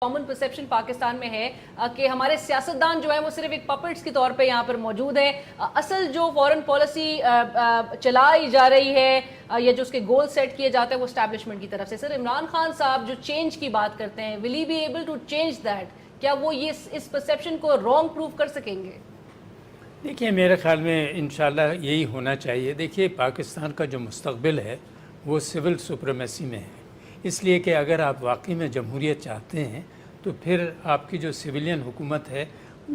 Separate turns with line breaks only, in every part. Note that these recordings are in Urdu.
کامن پرسیپشن پاکستان میں ہے کہ ہمارے سیاستدان جو ہیں وہ صرف ایک پپٹس کے طور پہ یہاں پر موجود ہیں. اصل جو فورن پالیسی چلائی جا رہی ہے یا جو اس کے گول سیٹ کیے جاتے ہیں وہ اسٹیبلشمنٹ کی طرف سے. سر عمران خان صاحب جو چینج کی بات کرتے ہیں, will he be able to change that? کیا وہ یہ اس پرسیپشن کو رانگ پروف کر سکیں گے؟
دیکھیے میرے خیال میں انشاءاللہ یہی ہونا چاہیے. دیکھیے پاکستان کا جو مستقبل ہے وہ سول سپریمیسی میں ہے. اس لیے کہ اگر آپ واقعی میں جمہوریت چاہتے ہیں تو پھر آپ کی جو سویلین حکومت ہے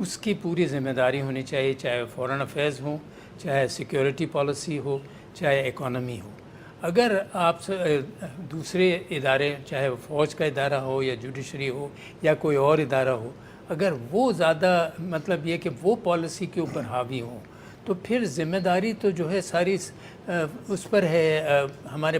اس کی پوری ذمہ داری ہونی چاہیے, چاہے فورن افیئرز ہوں, چاہے سیکیورٹی پالیسی ہو, چاہے اکانومی ہو. اگر آپ دوسرے ادارے, چاہے فوج کا ادارہ ہو یا جوڈیشری ہو یا کوئی اور ادارہ ہو, اگر وہ زیادہ مطلب یہ کہ وہ پالیسی کے اوپر حاوی ہوں تو پھر ذمہ داری تو جو ہے ساری اس پر ہے, ہمارے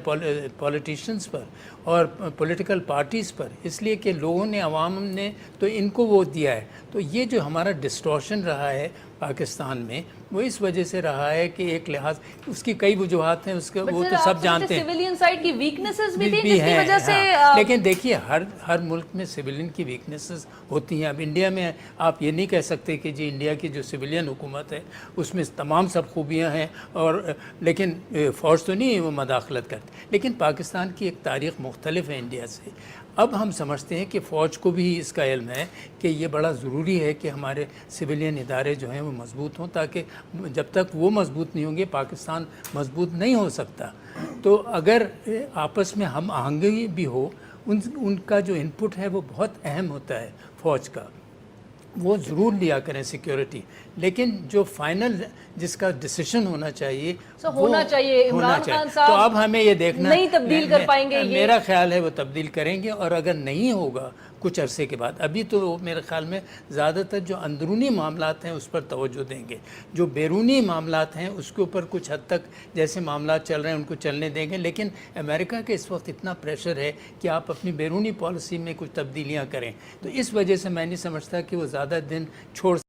پولیٹیشنز پر اور پولیٹیکل پارٹیز پر. اس لیے کہ لوگوں نے, عوام نے تو ان کو ووٹ دیا ہے. تو یہ جو ہمارا ڈسٹورشن رہا ہے پاکستان میں وہ اس وجہ سے رہا ہے کہ ایک لحاظ اس کی کئی وجوہات ہیں, اس کے وہ تو سب جانتے ہیں.
سویلین سائیڈ کی ویکنیسز بھی تھیں جس کی وجہ سے
لیکن دیکھیے ہر ملک میں سویلین کی ویکنیسز ہوتی ہیں. اب انڈیا میں آپ یہ نہیں کہہ سکتے کہ جی انڈیا کی جو سویلین حکومت ہے اس میں تمام سب خوبیاں ہیں اور لیکن فوج تو نہیں وہ مداخلت کرتی. لیکن پاکستان کی ایک تاریخ مختلف ہے انڈیا سے. اب ہم سمجھتے ہیں کہ فوج کو بھی اس کا علم ہے کہ یہ بڑا ضروری ہے کہ ہمارے سویلین ادارے جو ہیں وہ مضبوط ہوں, تاکہ جب تک وہ مضبوط نہیں ہوں گے پاکستان مضبوط نہیں ہو سکتا. تو اگر آپس میں ہم آہنگی بھی ہو, ان کا جو انپٹ ہے وہ بہت اہم ہوتا ہے فوج کا, وہ ضرور لیا کریں سیکیورٹی. لیکن جو فائنل جس کا ڈیسیشن ہونا چاہیے
ہونا چاہیے. عمران خان صاحب
تو اب ہمیں یہ دیکھنا
نہیں تبدیل کر پائیں گے.
میرا خیال ہے وہ تبدیل کریں گے, اور اگر نہیں ہوگا کچھ عرصے کے بعد, ابھی تو میرے خیال میں زیادہ تر جو اندرونی معاملات ہیں اس پر توجہ دیں گے. جو بیرونی معاملات ہیں اس کے اوپر کچھ حد تک جیسے معاملات چل رہے ہیں ان کو چلنے دیں گے. لیکن امریکہ کے اس وقت اتنا پریشر ہے کہ آپ اپنی بیرونی پالیسی میں کچھ تبدیلیاں کریں, تو اس وجہ سے میں نہیں سمجھتا کہ وہ زیادہ دن چھوڑ